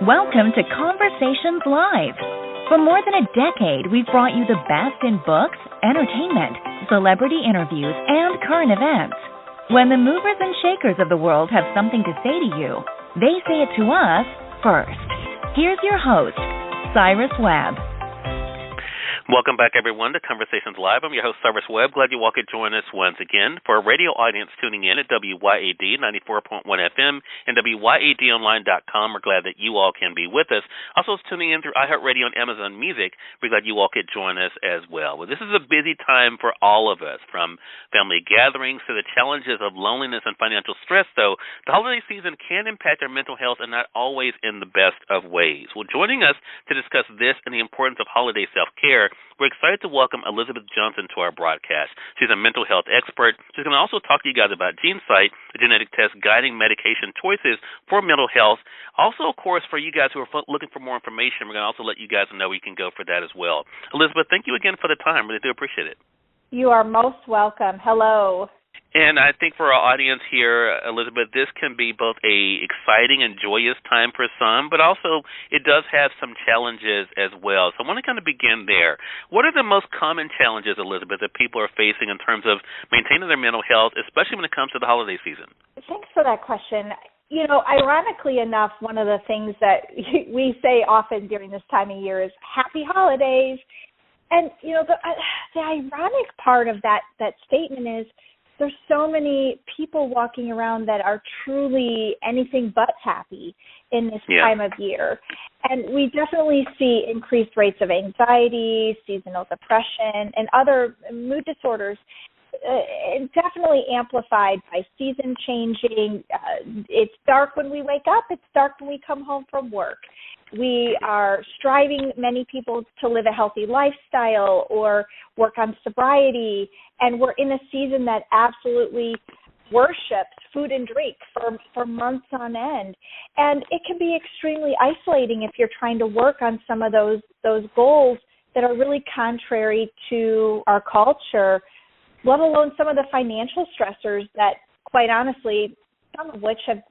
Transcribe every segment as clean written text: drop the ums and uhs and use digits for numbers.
Welcome to Conversations Live. For more than a decade, we've brought you the best in books, entertainment, celebrity interviews, and current events. When the movers and shakers of the world have something to say to you, they say it to us first. Here's your host, Cyrus Webb. Welcome back, everyone, to Conversations Live. I'm your host, Cyrus Webb. Glad you all could join us once again. For a radio audience tuning in at WYAD 94.1 FM and WYADonline.com, we're glad that you all can be with us. Also, tuning in through iHeartRadio and Amazon Music, we're glad you all could join us as well. Well, this is a busy time for all of us, from family gatherings to the challenges of loneliness and financial stress, though. The holiday season can impact our mental health and not always in the best of ways. Well, joining us to discuss this and the importance of holiday self-care, we're excited to welcome Elizabeth Johnson to our broadcast. She's a mental health expert. She's going to also talk to you guys about GeneSight, the genetic test guiding medication choices for mental health. Also, of course, for you guys who are looking for more information, we're going to also let you guys know where you can go for that as well. Elizabeth, thank you again for the time. Really do appreciate it. You are most welcome. Hello. And I think for our audience here, Elizabeth, this can be both a exciting and joyous time for some, but also it does have some challenges as well. So I want to kind of begin there. What are the most common challenges, Elizabeth, that people are facing in terms of maintaining their mental health, especially when it comes to the holiday season? Thanks for that question. You know, ironically enough, one of the things that we say often during this time of year is happy holidays. And, you know, the ironic part of that statement is there's so many people walking around that are truly anything but happy in this time of year. And we definitely see increased rates of anxiety, seasonal depression, and other mood disorders, definitely amplified by season changing. It's dark when we wake up. It's dark when we come home from work. We are striving, many people, to live a healthy lifestyle or work on sobriety, and we're in a season that absolutely worships food and drink for months on end. And it can be extremely isolating if you're trying to work on some of those goals that are really contrary to our culture, let alone some of the financial stressors that, quite honestly, some of which have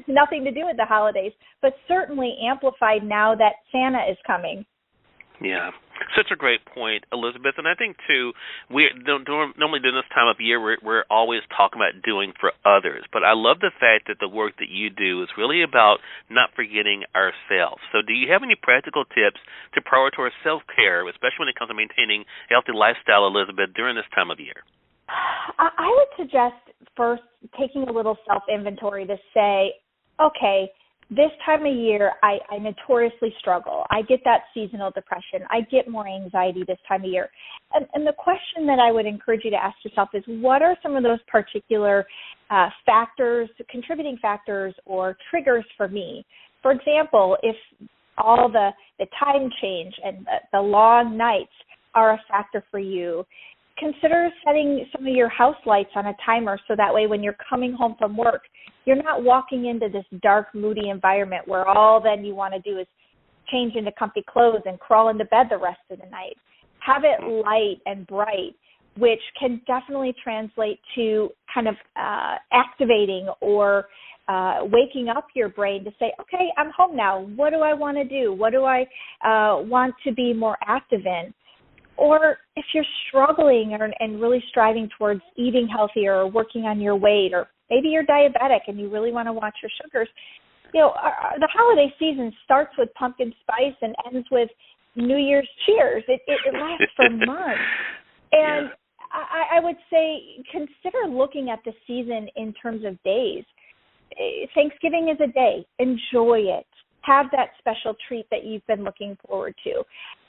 nothing to do with the holidays, but certainly amplified now that Santa is coming. Yeah, such a great point, Elizabeth. And I think, too, we normally during this time of year, we're always talking about doing for others. But I love the fact that the work that you do is really about not forgetting ourselves. So do you have any practical tips to prioritize self-care, especially when it comes to maintaining a healthy lifestyle, Elizabeth, during this time of year? I would suggest first taking a little self-inventory to say, okay, this time of year I notoriously struggle. I get that seasonal depression. I get more anxiety this time of year. And the question that I would encourage you to ask yourself is, what are some of those particular factors, contributing factors or triggers for me? For example, if all the time change and the long nights are a factor for you, consider setting some of your house lights on a timer so that way when you're coming home from work, you're not walking into this dark, moody environment where all then you want to do is change into comfy clothes and crawl into bed the rest of the night. Have it light and bright, which can definitely translate to kind of activating or waking up your brain to say, okay, I'm home now. What do I want to do? What do I want to be more active in? Or if you're struggling and really striving towards eating healthier or working on your weight, or maybe you're diabetic and you really want to watch your sugars, you know, the holiday season starts with pumpkin spice and ends with New Year's cheers. It lasts for months. And I would say consider looking at the season in terms of days. Thanksgiving is a day. Enjoy it. Have that special treat that you've been looking forward to.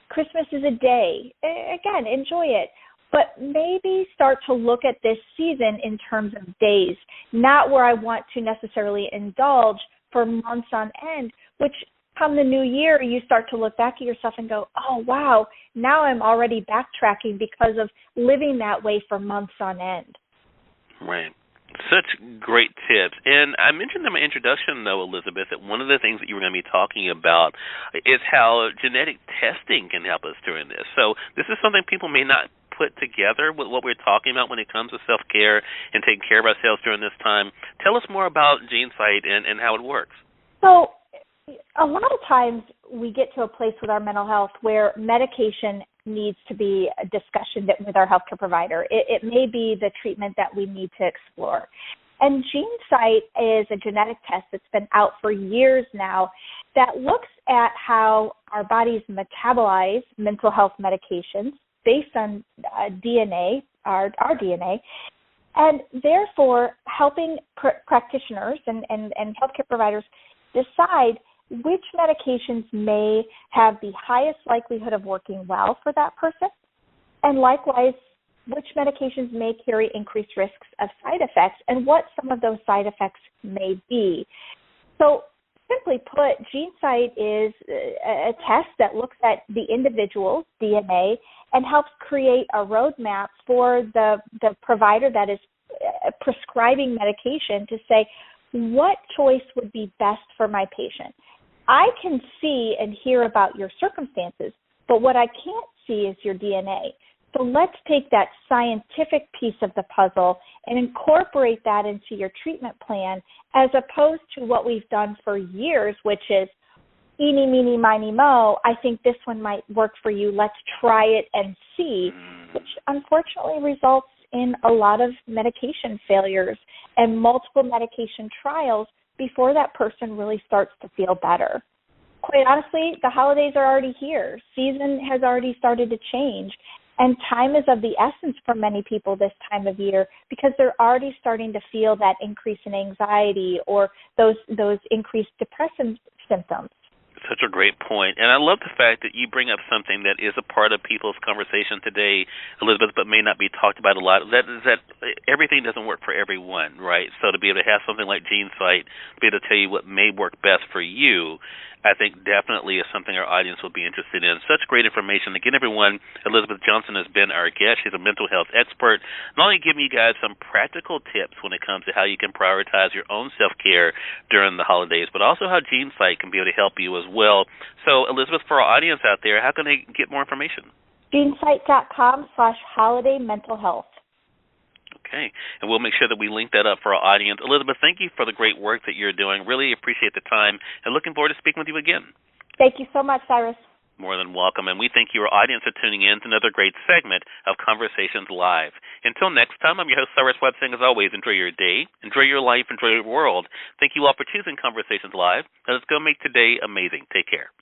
Christmas is a day. Again, enjoy it. But maybe start to look at this season in terms of days, not where I want to necessarily indulge for months on end, which come the new year, you start to look back at yourself and go, oh, wow, now I'm already backtracking because of living that way for months on end. Right. Such great tips. And I mentioned in my introduction, though, Elizabeth, that one of the things that you were going to be talking about is how genetic testing can help us during this. So this is something people may not put together with what we're talking about when it comes to self-care and taking care of ourselves during this time. Tell us more about GeneSight and how it works. So A lot of times we get to a place with our mental health where medication needs to be a discussion with our healthcare provider. It may be the treatment that we need to explore. And GeneSight is a genetic test that's been out for years now that looks at how our bodies metabolize mental health medications based on DNA, our DNA, and therefore helping practitioners and healthcare providers decide which medications may have the highest likelihood of working well for that person, and likewise, which medications may carry increased risks of side effects and what some of those side effects may be. So simply put, GeneSight is a test that looks at the individual's DNA and helps create a roadmap for the provider that is prescribing medication to say, what choice would be best for my patient? I can see and hear about your circumstances, but what I can't see is your DNA. So let's take that scientific piece of the puzzle and incorporate that into your treatment plan, as opposed to what we've done for years, which is eeny, meeny, miny, mo, I think this one might work for you. Let's try it and see, which unfortunately results in a lot of medication failures and multiple medication trials before that person really starts to feel better. Quite honestly, the holidays are already here. Season has already started to change. And time is of the essence for many people this time of year because they're already starting to feel that increase in anxiety or those increased depressive symptoms. Such a great point. And I love the fact that you bring up something that is a part of people's conversation today, Elizabeth, but may not be talked about a lot. That is that everything doesn't work for everyone, right? So to be able to have something like GeneSight, to be able to tell you what may work best for you, I think definitely is something our audience will be interested in. Such great information. Again, everyone, Elizabeth Johnson has been our guest. She's a mental health expert, not only giving you guys some practical tips when it comes to how you can prioritize your own self-care during the holidays, but also how GeneSight can be able to help you as well. So, Elizabeth, for our audience out there, how can they get more information? GeneSight.com/holidaymentalhealth. Okay, and we'll make sure that we link that up for our audience. Elizabeth, thank you for the great work that you're doing. Really appreciate the time, and looking forward to speaking with you again. Thank you so much, Cyrus. More than welcome, and we thank you, our audience, for tuning in to another great segment of Conversations Live. Until next time, I'm your host, Cyrus Webb, saying as always, enjoy your day, enjoy your life, enjoy your world. Thank you all for choosing Conversations Live, and let's go make today amazing. Take care.